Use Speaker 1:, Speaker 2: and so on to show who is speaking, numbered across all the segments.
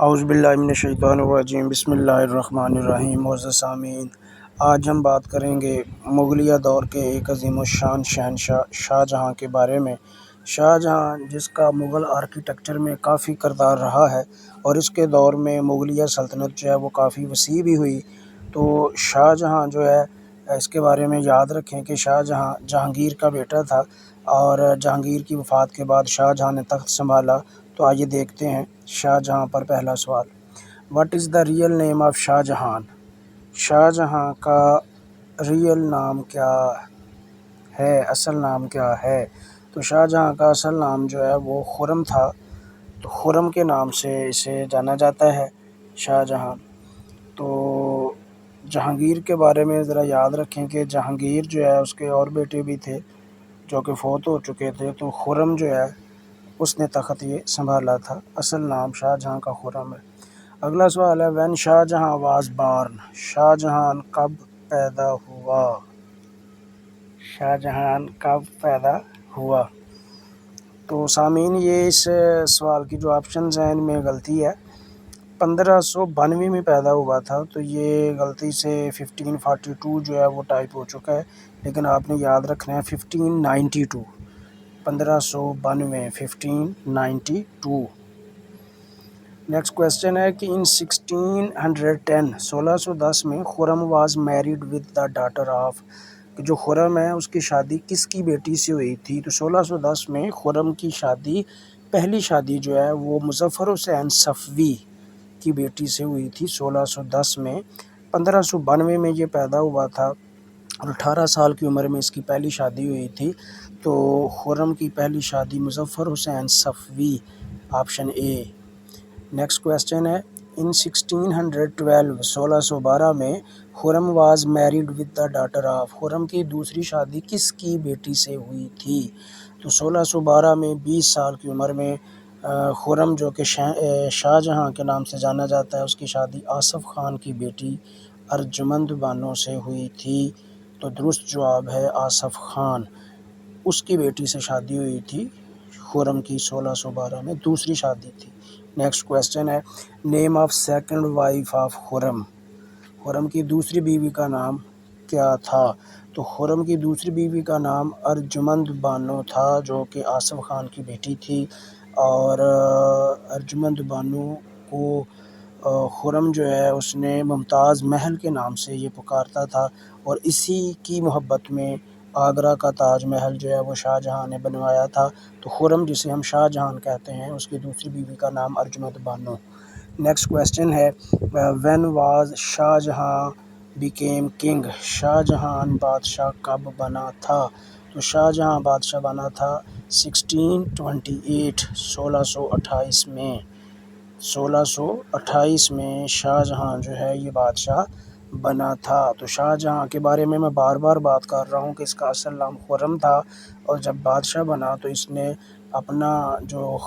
Speaker 1: اعوذ باللہ من الشیطان الرجیم، بسم اللہ الرحمن الرحیم۔ معزز سامعین، آج ہم بات کریں گے مغلیہ دور کے ایک عظیم الشان شہنشاہ شاہ جہاں کے بارے میں۔ شاہ جہاں جس کا مغل آرکیٹیکچر میں کافی کردار رہا ہے اور اس کے دور میں مغلیہ سلطنت جو ہے وہ کافی وسیع بھی ہوئی، تو شاہ جہاں جو ہے اس کے بارے میں یاد رکھیں کہ شاہ جہاں جہانگیر کا بیٹا تھا اور جہانگیر کی وفات کے بعد شاہ جہاں نے تخت سنبھالا۔ تو آئیے دیکھتے ہیں شاہ جہاں پر پہلا سوال، what is the real name of Shah Jahan? Shah جہاں کا ریئل نام کیا ہے، اصل نام کیا ہے؟ تو شاہ جہاں کا اصل نام جو ہے وہ خرم تھا، تو خرم کے نام سے اسے جانا جاتا ہے شاہ جہاں۔ تو جہانگیر کے بارے میں ذرا یاد رکھیں کہ جہانگیر جو ہے اس کے اور بیٹے بھی تھے جو کہ فوت ہو چکے تھے، تو خرم جو ہے اس نے تخت یہ سنبھالا تھا، اصل نام شاہ جہاں کا خرم ہے۔ اگلا سوال ہے، وین شاہ جہاں واز بارن؟ شاہ جہاں کب پیدا ہوا؟ شاہ جہاں کب پیدا ہوا؟ تو سامعین، یہ اس سوال کی جو آپشنز ہیں ان میں غلطی ہے۔ 1592 میں پیدا ہوا تھا، تو یہ غلطی سے 1542 جو ہے وہ ٹائپ ہو چکا ہے، لیکن آپ نے یاد رکھنا ہے 1592، 1592۔ نیکسٹ کویسچن ہے کہ ان 1610 میں Khurram was married with the daughter of, جو خرم ہے اس کی شادی کس کی بیٹی سے ہوئی تھی؟ تو 1610 میں خرم کی شادی، پہلی شادی جو ہے وہ مظفر حسین صفوی کی بیٹی سے ہوئی تھی 1610 میں۔ 1592 میں یہ پیدا ہوا تھا اور 18 سال کی عمر میں اس کی پہلی شادی ہوئی تھی، تو خرم کی پہلی شادی Muzaffar Hussain Safavi, option A. Next question ہے، ان 1612 میں Khurram was married with the daughter of, Khurram کی دوسری شادی کس کی بیٹی سے ہوئی تھی؟ تو 1612 میں 20 سال کی عمر میں خرم جو کہ شاہ جہاں کے نام سے جانا جاتا ہے، اس کی شادی آصف خان کی بیٹی ارجمند بانو سے ہوئی تھی، تو درست جواب ہے آصف خان، اس کی بیٹی سے شادی ہوئی تھی خرم کی 1612 میں، دوسری شادی تھی۔ نیکسٹ کویسچن ہے، name of second wife of Khurram, Khurram کی دوسری بیوی کا نام کیا تھا؟ تو خرم کی دوسری بیوی کا نام ارجمند بانو تھا، جو کہ آصف خان کی بیٹی تھی، اور ارجمند بانو کو خرم جو ہے اس نے ممتاز محل کے نام سے یہ پکارتا تھا، اور اسی کی محبت میں آگرہ کا تاج محل جو ہے وہ شاہ جہاں نے بنوایا تھا، تو خرم جسے ہم شاہ جہاں کہتے ہیں اس کی دوسری بیوی کا نام ارجمند بانو۔ نیکسٹ کویسچن ہے، وین واز شاہ جہاں بیکیم کنگ، شاہ جہاں بادشاہ کب بنا تھا؟ تو شاہ جہاں بادشاہ بنا تھا 1628، 1628 میں، 1628 میں شاہ جہاں جو ہے یہ بادشاہ بنا تھا۔ تو شاہ جہاں کے بارے میں بار بار بات کر رہا ہوں کہ اس کا اصل نام خرم تھا، اور جب بادشاہ بنا تو اس نے اپنا جو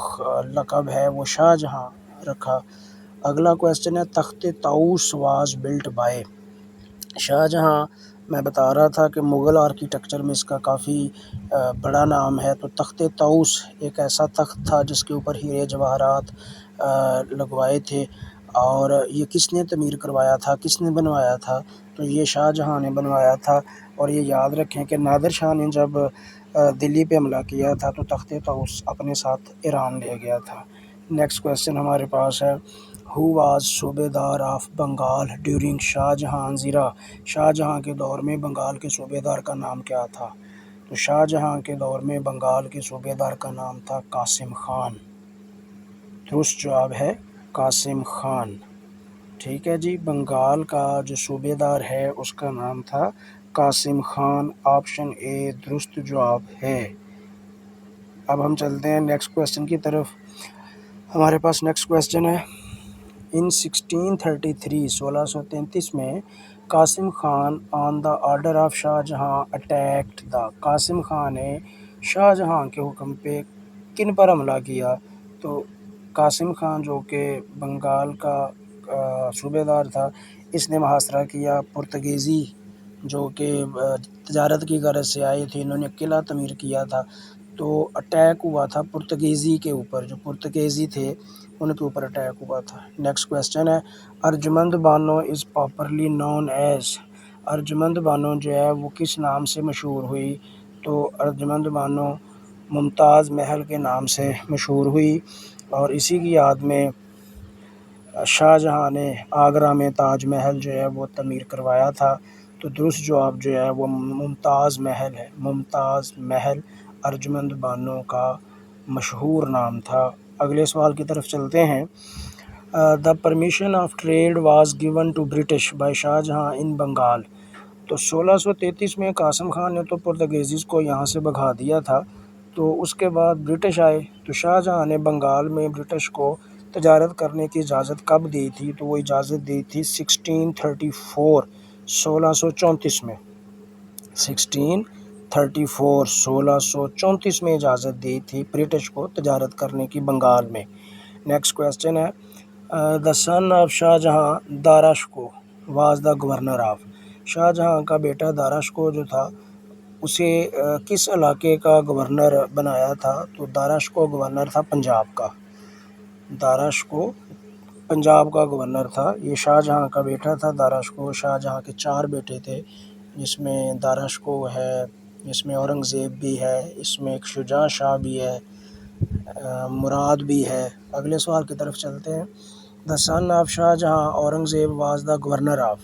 Speaker 1: لقب ہے وہ شاہ جہاں رکھا۔ اگلا کویسچن ہے، تخت طاؤس واز بلٹ بائی، شاہ جہاں میں بتا رہا تھا کہ مغل آرکیٹیکچر میں اس کا کافی بڑا نام ہے، تو تخت طاؤس ایک ایسا تخت تھا جس کے اوپر ہیرے جواہرات لگوائے تھے، اور یہ کس نے تعمیر کروایا تھا، کس نے بنوایا تھا؟ تو یہ شاہ جہاں نے بنوایا تھا، اور یہ یاد رکھیں کہ نادر شاہ نے جب دلی پہ حملہ کیا تھا تو تخت طاؤس اپنے ساتھ ایران لے گیا تھا۔ نیکسٹ کویسچن ہمارے پاس ہے، ہو واز صوبے دار آف بنگال ڈیورنگ شاہ جہاں زیرہ، شاہ جہاں کے دور میں بنگال کے صوبے دار کا نام کیا تھا؟ تو شاہ جہاں کے دور میں بنگال کے صوبے دار کا نام تھا قاسم خان، درست جواب ہے قاسم خان۔ ٹھیک ہے جی، بنگال کا جو صوبے دار ہے اس کا نام تھا قاسم خان، آپشن اے درست جواب ہے۔ اب ہم چلتے ہیں نیکسٹ کویسچن کی طرف۔ ہمارے پاس نیکسٹ کویسچن ہے، ان 1633 میں قاسم خان آن دا آرڈر آف شاہ جہاں اٹیکڈ دا، قاسم خان نے شاہ جہاں کے حکم پہ کن پر حملہ کیا؟ تو قاسم خان جو کہ بنگال کا صوبے دار تھا، اس نے محاصرہ کیا پرتگیزی جو کہ تجارت کی غرض سے آئے تھے، انہوں نے قلعہ تعمیر کیا تھا، تو اٹیک ہوا تھا پرتگیزی کے اوپر، جو پرتگیزی تھے ان کے اوپر اٹیک ہوا تھا۔ نیکسٹ کویسچن ہے ارجمند بانو از پاپرلی نون ایز، ارجمند بانو جو ہے وہ کس نام سے مشہور ہوئی؟ تو ارجمند بانو ممتاز محل کے نام سے مشہور ہوئی، اور اسی کی یاد میں شاہ جہاں نے آگرہ میں تاج محل جو ہے وہ تعمیر کروایا تھا۔ تو درست جواب جو ہے وہ ممتاز محل ہے، ممتاز محل ارجمند بانو کا مشہور نام تھا۔ اگلے سوال کی طرف چلتے ہیں۔ The permission of trade was given to British by Shah Jahan in Bengal, تو 1633 میں قاسم خان نے تو پرتگیزز کو یہاں سے بھگا دیا تھا، تو اس کے بعد برٹش آئے، تو شاہ جہاں نے بنگال میں برٹش کو تجارت کرنے کی اجازت کب دی تھی؟ تو وہ اجازت دی تھی 1634 میں، 1634 میں اجازت دی تھی برٹش کو تجارت کرنے کی بنگال میں۔ نیکسٹ کویسچن ہے دا سن آف شاہ جہاں داراشکو was the governor of, Shah جہاں کا بیٹا داراشکو جو تھا اسے کس علاقے کا گورنر بنایا تھا؟ تو داراشکو گورنر تھا پنجاب کا، داراشکو پنجاب کا گورنر تھا۔ یہ شاہ جہاں کا بیٹا تھا داراشکو، شاہ جہاں کے 4 بیٹے تھے، جس میں داراشکو ہے، اس میں اورنگزیب بھی ہے، اس میں ایک شجاع شاہ بھی ہے، مراد بھی ہے۔ اگلے سوال کی طرف چلتے ہیں۔ دا سن آف شاہ جہاں Aurangzeb was the governor of,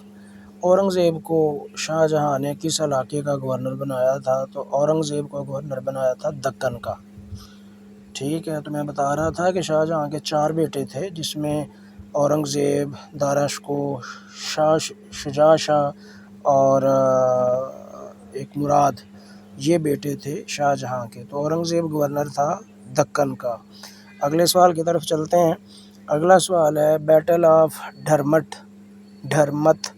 Speaker 1: Aurangzeb کو شاہ جہاں نے کس علاقے کا گورنر بنایا تھا؟ تو اورنگزیب کو گورنر بنایا تھا دکن کا۔ ٹھیک ہے، تو میں بتا رہا تھا کہ شاہ جہاں کے 4 بیٹے تھے، جس میں اورنگزیب، داراشکو، شجاع شاہ اور ایک مراد، یہ بیٹے تھے شاہ جہاں کے، تو اورنگزیب گورنر تھا دکن کا۔ اگلے سوال کی طرف چلتے ہیں۔ اگلا سوال ہے بیٹل آف ڈھرمت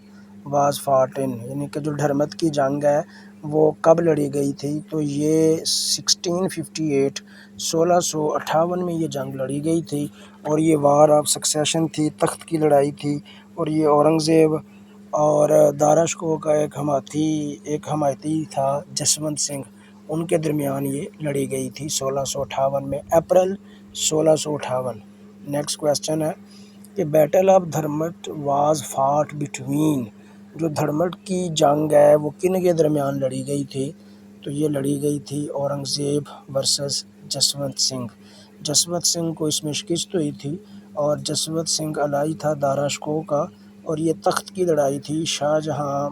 Speaker 1: واز فاٹ ان، یعنی کہ جو ڈھرمت کی جنگ ہے وہ کب لڑی گئی تھی؟ تو یہ 1658 میں یہ جنگ لڑی گئی تھی، اور یہ وار آف سکسیشن تھی، تخت کی لڑائی تھی، اور یہ اورنگزیب اور داراشکو کا ایک حمایتی تھا جسونت سنگھ، ان کے درمیان یہ لڑی گئی تھی 1658 میں، اپریل 1658۔ نیکسٹ کویسچن ہے کہ battle of Dharmat was fought between, جو دھرمت کی جنگ ہے وہ کن کے درمیان لڑی گئی تھی؟ تو یہ لڑی گئی تھی اورنگزیب ورسز جسونت سنگھ، جسونت سنگھ کو اس میں شکست ہوئی تھی، اور جسونت سنگھ الائی تھا داراشکو کا، اور یہ تخت کی لڑائی تھی، شاہ جہاں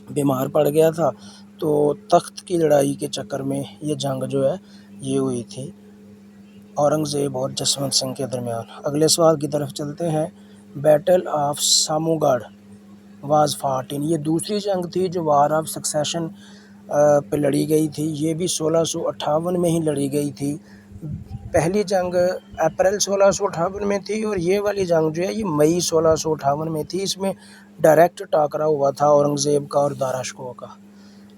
Speaker 1: بیمار پڑ گیا تھا، تو تخت کی لڑائی کے چکر میں یہ جنگ جو ہے یہ ہوئی تھی اورنگزیب اور جسونت سنگھ کے درمیان۔ اگلے سوال کی طرف چلتے ہیں۔ بیٹل آف سامو گڑھ واز فاٹ ان، یہ دوسری جنگ تھی جو وار آف سکسیشن پہ لڑی گئی تھی، یہ بھی 1658 میں ہی لڑی گئی تھی۔ پہلی جنگ اپریل 1658 میں تھی، اور یہ والی جنگ جو ہے یہ مئی 1658 میں تھی۔ اس میں ڈائریکٹ ٹاکرا ہوا تھا اورنگزیب کا اور داراشکو کا،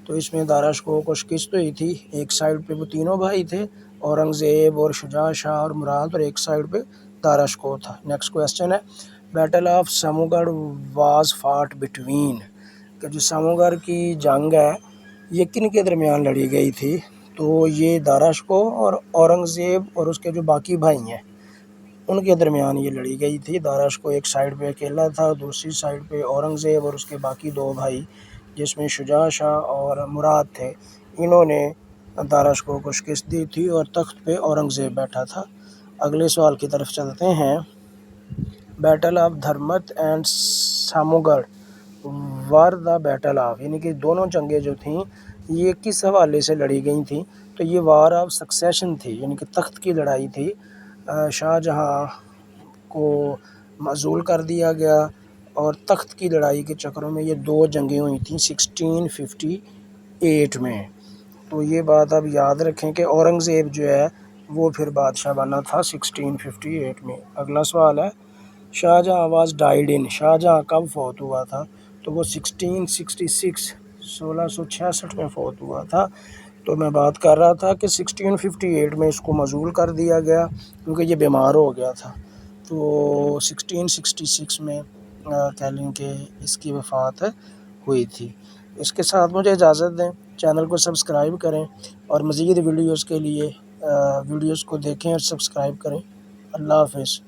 Speaker 1: تو اس میں داراشکو کو شکست ہوئی تھی۔ ایک سائیڈ پہ وہ تینوں بھائی تھے، اورنگزیب اور شجاع شاہ اور مراد، اور ایک سائیڈ پہ داراشکو تھا۔ نیکسٹ کویسچن ہے بیٹل آف سامو گڑھ واز فاٹ بٹوین، کہ جو سامو گڑھ کی جنگ ہے یہ کن کے درمیان لڑی گئی تھی؟ تو یہ داراشکو اور اورنگزیب اور اس کے جو باقی بھائی ہیں ان کے درمیان یہ لڑی گئی تھی۔ داراشکو ایک سائیڈ پہ اکیلا تھا، دوسری سائیڈ پہ اورنگزیب اور اس کے باقی 2 بھائی، جس میں شجاع شاہ اور مراد تھے، انہوں نے داراشکو کو شکست دی تھی، اور تخت پہ اورنگزیب بیٹھا تھا۔ اگلے سوال کی طرف چلتے ہیں۔ بیٹل آف دھرمت اینڈ سامو گڑھ وار دا بیٹل آف، یعنی کہ دونوں جنگیں جو تھیں یہ کس حوالے سے لڑی گئی تھیں؟ تو یہ وار آف سکسیشن تھی، یعنی کہ تخت کی لڑائی تھی۔ شاہ جہاں کو معزول کر دیا گیا، اور تخت کی لڑائی کے چکروں میں یہ 2 جنگیں ہوئی تھیں 1658 میں۔ تو یہ بات آپ یاد رکھیں کہ اورنگزیب جو ہے وہ پھر بادشاہ بنا تھا 1658 میں۔ اگلا سوال ہے شاہ جہاں واز ڈائیڈ ان، شاہ جہاں کب فوت ہوا تھا؟ تو وہ 1666 میں فوت ہوا تھا۔ تو میں بات کر رہا تھا کہ 1658 میں اس کو معزول کر دیا گیا کیونکہ یہ بیمار ہو گیا تھا، تو 1666 میں کہہ لیں کہ اس کی وفات ہوئی تھی۔ اس کے ساتھ مجھے اجازت دیں۔ چینل کو سبسکرائب کریں اور مزید ویڈیوز کے لیے ویڈیوز کو دیکھیں اور سبسکرائب کریں۔ اللہ حافظ۔